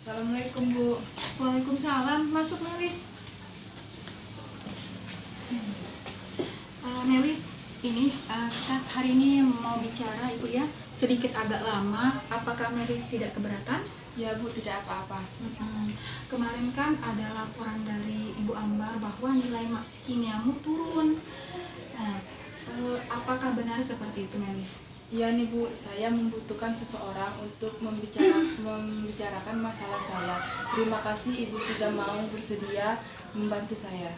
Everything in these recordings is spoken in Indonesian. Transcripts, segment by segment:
Assalamualaikum Bu. Waalaikumsalam, masuk Melis. Melis, ini kita hari ini mau bicara Ibu ya, sedikit agak lama. Apakah Melis tidak keberatan? Ya Bu, tidak apa-apa. Kemarin kan ada laporan dari Ibu Ambar bahwa nilai kimiamu turun. Nah, apakah benar seperti itu Melis? Iya nih Bu, saya membutuhkan seseorang untuk membicarakan masalah saya. Terima kasih Ibu sudah mau bersedia membantu saya.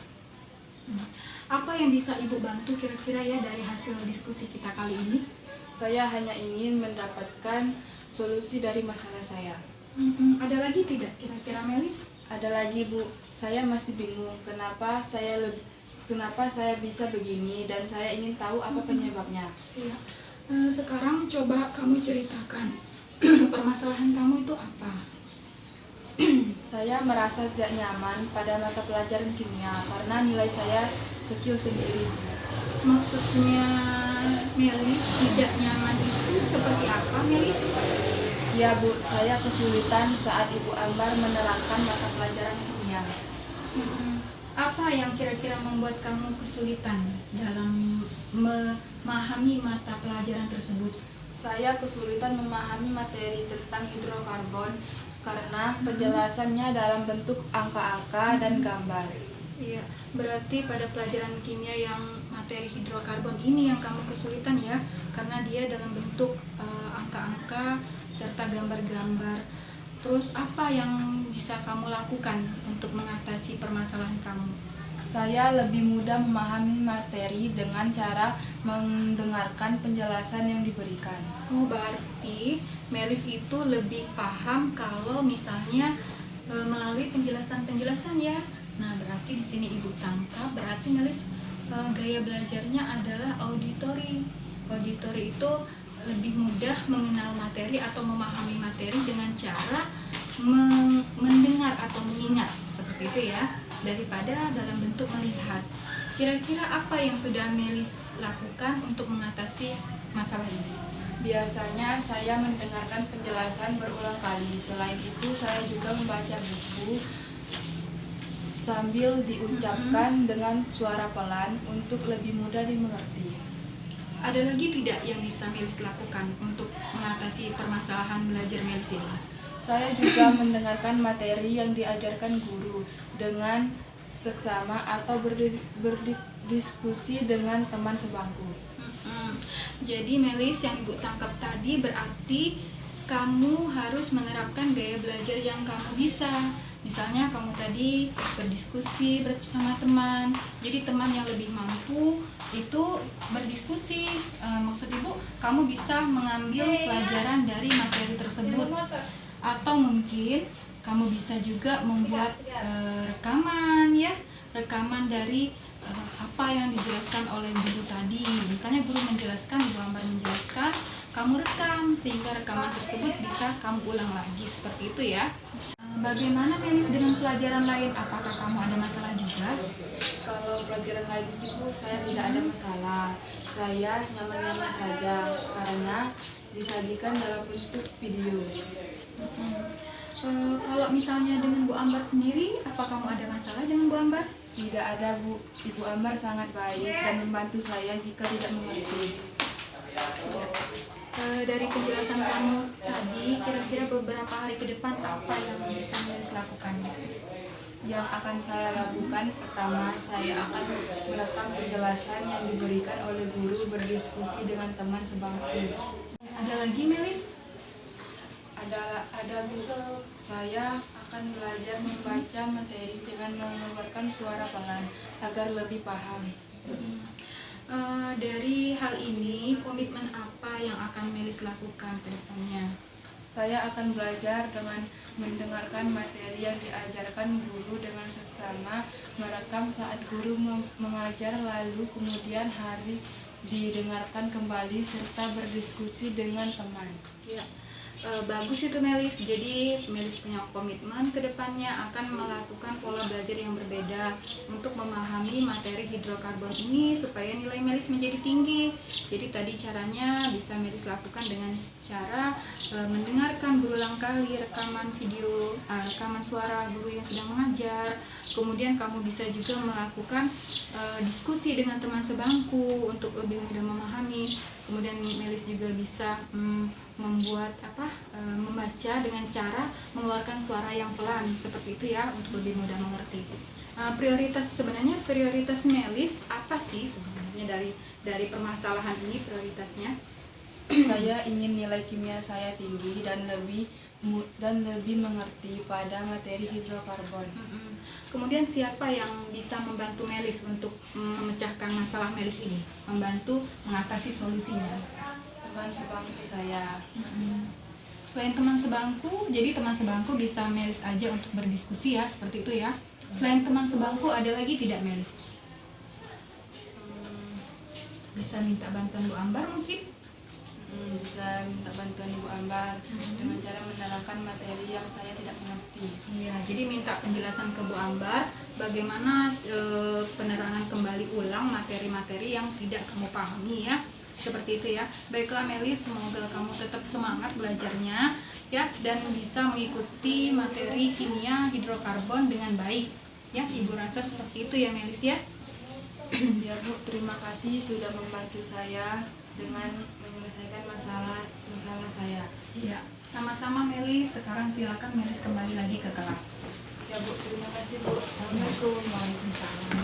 Apa yang bisa Ibu bantu kira-kira ya dari hasil diskusi kita kali ini? Saya hanya ingin mendapatkan solusi dari masalah saya. Ada lagi tidak kira-kira Melis? Ada lagi Bu, saya masih bingung kenapa saya bisa begini dan saya ingin tahu apa penyebabnya. Iya. Sekarang coba kamu ceritakan permasalahan kamu itu apa? Saya merasa tidak nyaman pada mata pelajaran kimia karena nilai saya kecil sendiri. Maksudnya Melis tidak nyaman itu seperti apa Melis? Ya Bu, saya kesulitan saat Ibu Ambar menerangkan mata pelajaran kimia. Apa yang kira-kira membuat kamu kesulitan dalam memahami mata pelajaran tersebut? Saya kesulitan memahami materi tentang hidrokarbon karena penjelasannya dalam bentuk angka-angka dan gambar. Iya, berarti pada pelajaran kimia yang materi hidrokarbon ini yang kamu kesulitan ya, karena dia dalam bentuk angka-angka serta gambar-gambar. Terus apa yang bisa kamu lakukan untuk mengatasi permasalahan kamu? Saya lebih mudah memahami materi dengan cara mendengarkan penjelasan yang diberikan. Oh, berarti Melis itu lebih paham kalau misalnya melalui penjelasan-penjelasan ya. Nah, berarti di sini Ibu tangkap berarti Melis gaya belajarnya adalah auditori. Auditori itu lebih mudah mengenal materi atau memahami materi dengan cara mendengar atau mengingat seperti itu ya, daripada dalam bentuk melihat. Kira-kira apa yang sudah Melis lakukan untuk mengatasi masalah ini? Biasanya saya mendengarkan penjelasan berulang kali. Selain itu saya juga membaca buku sambil diucapkan dengan suara pelan untuk lebih mudah dimengerti. Ada lagi tidak yang bisa Melis lakukan untuk mengatasi permasalahan belajar Melis ini? Saya juga mendengarkan materi yang diajarkan guru dengan seksama atau berdiskusi dengan teman sebangku. Jadi Melis, yang Ibu tangkap tadi berarti kamu harus menerapkan gaya belajar yang kamu bisa. Misalnya kamu tadi berdiskusi bersama teman. Jadi teman yang lebih mampu itu berdiskusi. Maksud Ibu, kamu bisa mengambil pelajaran dari materi tersebut. Atau mungkin kamu bisa juga membuat rekaman ya, rekaman dari apa yang dijelaskan oleh guru tadi. Misalnya guru menjelaskan, Ibu Ambar menjelaskan, kamu rekam sehingga rekaman tersebut bisa kamu ulang lagi seperti itu ya. Bagaimana Melis dengan pelajaran lain? Apakah kamu ada masalah juga? Kalau pelajaran lain sih Bu, saya tidak ada masalah. Saya nyaman-nyaman saja karena disajikan dalam bentuk video. Kalau misalnya dengan Bu Ambar sendiri, apa kamu ada masalah dengan Bu Ambar? Tidak ada Bu, Ibu Ambar sangat baik dan membantu saya jika tidak mengerti. Dari penjelasan kamu tadi, kira-kira beberapa hari ke depan apa yang bisa Melis lakukan? Yang akan saya lakukan, pertama saya akan merekam penjelasan yang diberikan oleh guru berdiskusi dengan teman sebangku. Ada lagi Melis? Ada Bu, saya akan belajar membaca materi dengan mengeluarkan suara pelan agar lebih paham. Dari hal ini, komitmen apa yang akan Melis lakukan ke depannya? Saya akan belajar dengan mendengarkan materi yang diajarkan guru dengan seksama, merekam saat guru mengajar, lalu kemudian hari didengarkan kembali serta berdiskusi dengan teman. Ya. Bagus itu Melis. Jadi Melis punya komitmen ke depannya akan melakukan pola belajar yang berbeda untuk memahami materi hidrokarbon ini supaya nilai Melis menjadi tinggi. Jadi tadi caranya bisa Melis lakukan dengan cara mendengarkan berulang kali rekaman video, rekaman suara guru yang sedang mengajar. Kemudian kamu bisa juga melakukan diskusi dengan teman sebangku untuk lebih mudah memahami. Kemudian Melis juga bisa membuat membaca dengan cara mengeluarkan suara yang pelan seperti itu ya, untuk lebih mudah mengerti. Sebenarnya prioritas Melis apa sih sebenarnya dari permasalahan ini prioritasnya? Saya ingin nilai kimia saya tinggi dan lebih mengerti pada materi hidrokarbon. Kemudian siapa yang bisa membantu Melis untuk memecahkan masalah Melis ini, membantu mengatasi solusinya? Teman sebangku saya. Selain teman sebangku, jadi teman sebangku bisa Melis aja untuk berdiskusi ya, seperti itu ya. Selain teman sebangku ada lagi tidak Melis? Bisa minta bantuan Bu Ambar mungkin? Bisa minta bantuan Ibu Ambar dengan cara menerangkan materi yang saya tidak mengerti. Iya, jadi minta penjelasan ke Bu Ambar bagaimana penerangan kembali ulang materi-materi yang tidak kamu pahami ya. Seperti itu ya. Baiklah Melis, semoga kamu tetap semangat belajarnya ya dan bisa mengikuti materi kimia hidrokarbon dengan baik. Ya, Ibu rasa seperti itu ya Melis ya. Ya Bu, terima kasih sudah membantu saya dengan menyelesaikan masalah saya. Iya, sama-sama Melis. Sekarang silakan Melis kembali lagi ke kelas. Ya Bu, terima kasih Bu. Assalamualaikum. Waalaikumsalam.